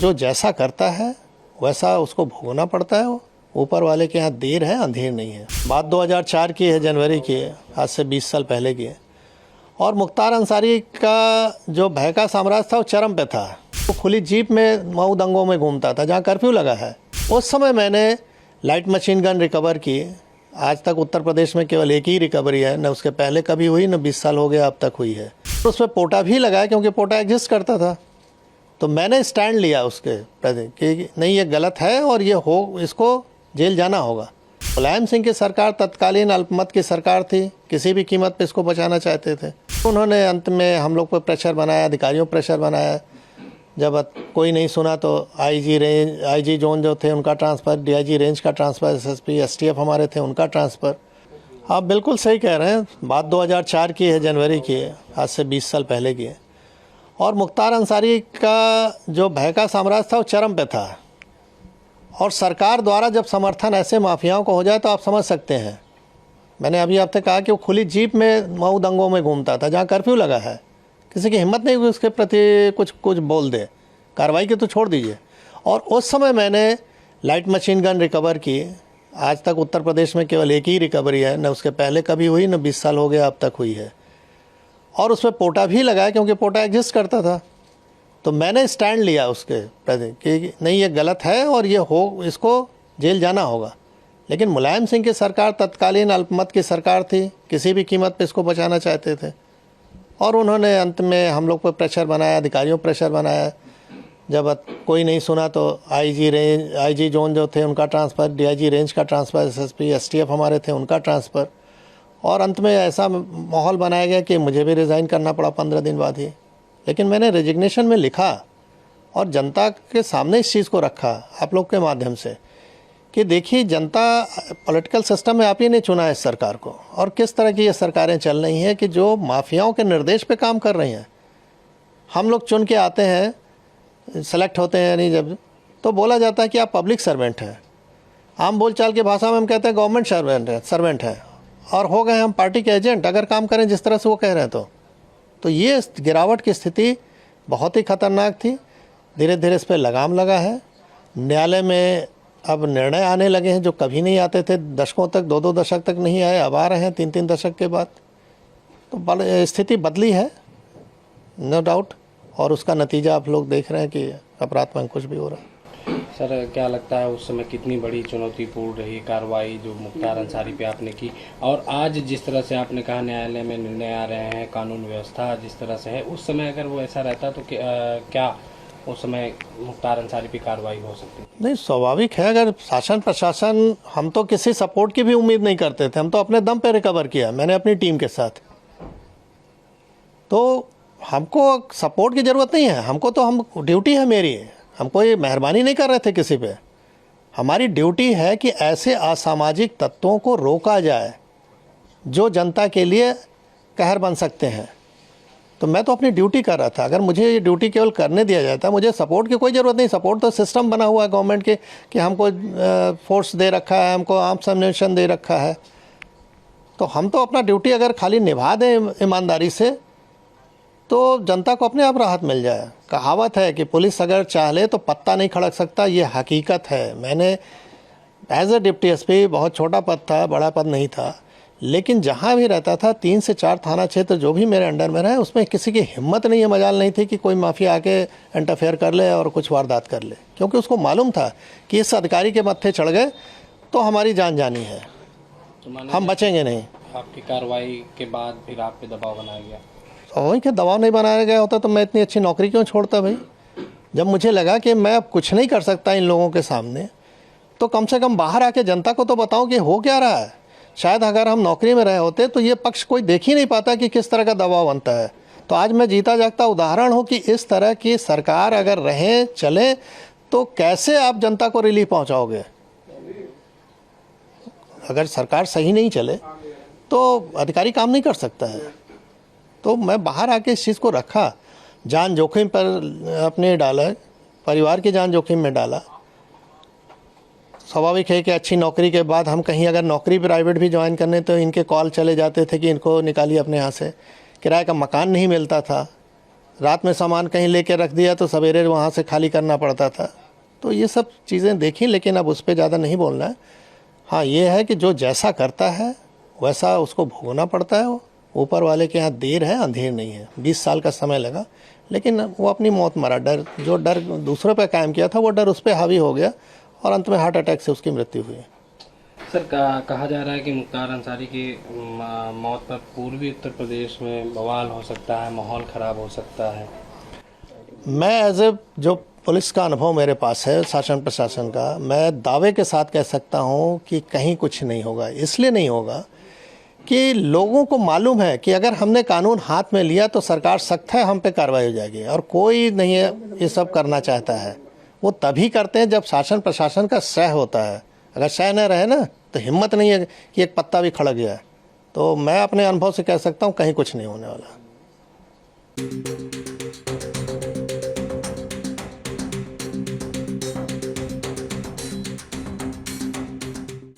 जो जैसा करता है वैसा उसको भोगना पड़ता है। ऊपर वाले के यहाँ देर है अंधेर नहीं है। बात 2004 की है, जनवरी की है, आज से 20 साल पहले की है। और मुख्तार अंसारी का जो भय का साम्राज्य था वो चरम पे था। वो खुली जीप में मऊ दंगों में घूमता था जहाँ कर्फ्यू लगा है। उस समय मैंने लाइट मशीन गन रिकवर की। आज तक उत्तर प्रदेश में केवल एक ही रिकवरी है, न उसके पहले कभी हुई, न 20 साल हो गया अब तक हुई है। उस पर पोटा भी लगाया क्योंकि पोटा एग्जिस्ट करता था। तो मैंने स्टैंड लिया उसके प्रति कि नहीं, ये गलत है और ये इसको जेल जाना होगा। मुलायम सिंह की सरकार तत्कालीन अल्पमत की सरकार थी, किसी भी कीमत पे इसको बचाना चाहते थे। उन्होंने अंत में हम लोग पर प्रेशर बनाया, अधिकारियों पर प्रेशर बनाया। जब कोई नहीं सुना तो आईजी जोन जो थे उनका ट्रांसफ़र, डीआईजी रेंज का ट्रांसफ़र, एसएसपी एसटीएफ हमारे थे उनका ट्रांसफ़र। आप बिल्कुल सही कह रहे हैं। बात 2004 की है, जनवरी की है, आज से 20 साल पहले की है। और मुख्तार अंसारी का जो भय का साम्राज्य था वो चरम पे था। और सरकार द्वारा जब समर्थन ऐसे माफियाओं को हो जाए तो आप समझ सकते हैं। मैंने अभी आपसे कहा कि वो खुली जीप में मऊ दंगों में घूमता था जहाँ कर्फ्यू लगा है। किसी की हिम्मत नहीं हुई उसके प्रति कुछ बोल दे, कार्रवाई की तो छोड़ दीजिए। और उस समय मैंने लाइट मशीन गन रिकवर की। आज तक उत्तर प्रदेश में केवल एक ही रिकवरी है, न उसके पहले कभी हुई, न 20 साल हो गया अब तक हुई है। और उस पर पोटा भी लगाया क्योंकि पोटा एग्जिस्ट करता था। तो मैंने स्टैंड लिया उसके प्रति कि नहीं, ये गलत है और ये इसको जेल जाना होगा। लेकिन मुलायम सिंह की सरकार तत्कालीन अल्पमत की सरकार थी, किसी भी कीमत पे इसको बचाना चाहते थे। और उन्होंने अंत में हम लोग पर प्रेशर बनाया, अधिकारियों पर प्रेशर बनाया। जब कोई नहीं सुना तो आईजी जोन जो थे उनका ट्रांसफ़र, डीआईजी रेंज का ट्रांसफ़र, एसएसपी एसटीएफ हमारे थे उनका ट्रांसफ़र। और अंत में ऐसा माहौल बनाया गया कि मुझे भी रिज़ाइन करना पड़ा 15 दिन बाद ही। लेकिन मैंने रेजिग्नेशन में लिखा और जनता के सामने इस चीज़ को रखा आप लोग के माध्यम से कि देखिए, जनता पॉलिटिकल सिस्टम में आप ही ने चुना है इस सरकार को। और किस तरह की ये सरकारें चल रही हैं कि जो माफियाओं के निर्देश पे काम कर रही हैं। हम लोग चुन के आते हैं, सेलेक्ट होते हैं, यानी जब तो बोला जाता है कि आप पब्लिक सर्वेंट हैं। आम बोलचाल की भाषा में हम कहते हैं गवर्नमेंट सर्वेंट है और हो गए हम पार्टी के एजेंट अगर काम करें जिस तरह से वो कह रहे हैं। तो ये गिरावट की स्थिति बहुत ही खतरनाक थी। धीरे धीरे इस पर लगाम लगा है। न्यायालय में अब निर्णय आने लगे हैं जो कभी नहीं आते थे। दशकों तक, 2-2 दशक तक नहीं आए, अब आ रहे हैं 3-3 दशक के बाद। तो स्थिति बदली है, नो डाउट। और उसका नतीजा आप लोग देख रहे हैं कि अपराध में कुछ भी हो रहा है। सर, क्या लगता है उस समय कितनी बड़ी चुनौतीपूर्ण रही कार्रवाई जो मुख्तार अंसारी पे आपने की, और आज जिस तरह से आपने कहा न्यायालय में निर्णय आ रहे हैं, कानून व्यवस्था जिस तरह से है, उस समय अगर वो ऐसा रहता तो क्या उस समय मुख्तार अंसारी पे कार्रवाई हो सकती? नहीं, स्वाभाविक है। अगर शासन प्रशासन, हम तो किसी सपोर्ट की भी उम्मीद नहीं करते थे। हम तो अपने दम पे रिकवर किया, मैंने अपनी टीम के साथ। तो हमको सपोर्ट की ज़रूरत नहीं है। हमको तो हम ड्यूटी है मेरी, हम कोई मेहरबानी नहीं कर रहे थे किसी पे। हमारी ड्यूटी है कि ऐसे असामाजिक तत्वों को रोका जाए जो जनता के लिए कहर बन सकते हैं। तो मैं तो अपनी ड्यूटी कर रहा था। अगर मुझे ये ड्यूटी केवल करने दिया जाता, मुझे सपोर्ट की कोई ज़रूरत नहीं। सपोर्ट तो सिस्टम बना हुआ है गवर्नमेंट के कि हमको फोर्स दे रखा है, हमको आर्म्स एम्युनिशन दे रखा है। तो हम तो अपना ड्यूटी अगर खाली निभा दें ईमानदारी से तो जनता को अपने आप राहत मिल जाए। कहावत है कि पुलिस अगर चाह ले तो पत्ता नहीं खड़क सकता, ये हकीकत है। मैंने एज ए डिप्टी एसपी, बहुत छोटा पद था, बड़ा पद नहीं था, लेकिन जहाँ भी रहता था 3 से 4 थाना क्षेत्र जो भी मेरे अंडर में रहे, उसमें किसी की हिम्मत नहीं है, मजाल नहीं थी कि कोई माफिया आके इंटरफेयर कर ले और कुछ वारदात कर ले। क्योंकि उसको मालूम था कि इस अधिकारी के मत्थे चढ़ गए तो हमारी जान जानी है, हम बचेंगे नहीं। आपकी कार्रवाई के बाद फिर आप पे दबाव बनाया गया? वही कि दबाव नहीं बनाया गया होता तो मैं इतनी अच्छी नौकरी क्यों छोड़ता भाई। जब मुझे लगा कि मैं अब कुछ नहीं कर सकता इन लोगों के सामने, तो कम से कम बाहर आके जनता को तो बताऊं कि हो क्या रहा है। शायद अगर हम नौकरी में रहे होते तो ये पक्ष कोई देख ही नहीं पाता कि किस तरह का दबाव बनता है। तो आज मैं जीता जागता उदाहरण हूँ कि इस तरह की सरकार अगर रहे चले तो कैसे आप जनता को रिलीफ पहुँचाओगे। अगर सरकार सही नहीं चले तो अधिकारी काम नहीं कर सकता है। तो मैं बाहर आके इस चीज़ को रखा, जान जोखिम पर अपने डाला, परिवार की जान जोखिम में डाला। स्वाभाविक है कि अच्छी नौकरी के बाद हम कहीं अगर नौकरी प्राइवेट भी ज्वाइन करने तो इनके कॉल चले जाते थे कि इनको निकालिए अपने यहाँ से। किराए का मकान नहीं मिलता था, रात में सामान कहीं लेके रख दिया तो सवेरे वहाँ से खाली करना पड़ता था। तो ये सब चीज़ें देखी, लेकिन अब उस पर ज़्यादा नहीं बोलना है। हाँ, ये है कि जो जैसा करता है वैसा उसको भोगना पड़ता है। ऊपर वाले के यहाँ देर है अंधेर नहीं है। 20 साल का समय लगा, लेकिन वो अपनी मौत मरा। जो डर दूसरों पे कायम किया था वो डर उस पर हावी हो गया और अंत में हार्ट अटैक से उसकी मृत्यु हुई। सर कहा जा रहा है कि मुख्तार अंसारी की मौत पर पूर्वी उत्तर प्रदेश में बवाल हो सकता है, माहौल ख़राब हो सकता है। मैं एज ए जो पुलिस का अनुभव मेरे पास है, शासन प्रशासन का, मैं दावे के साथ कह सकता हूं कि कहीं कुछ नहीं होगा। इसलिए नहीं होगा कि लोगों को मालूम है कि अगर हमने कानून हाथ में लिया तो सरकार सख्त है, हम पे कार्रवाई हो जाएगी। और कोई नहीं है ये सब करना चाहता है। वो तभी करते हैं जब शासन प्रशासन का सह होता है। अगर सह न रहे ना तो हिम्मत नहीं है कि एक पत्ता भी खड़क जाए। तो मैं अपने अनुभव से कह सकता हूँ कहीं कुछ नहीं होने वाला।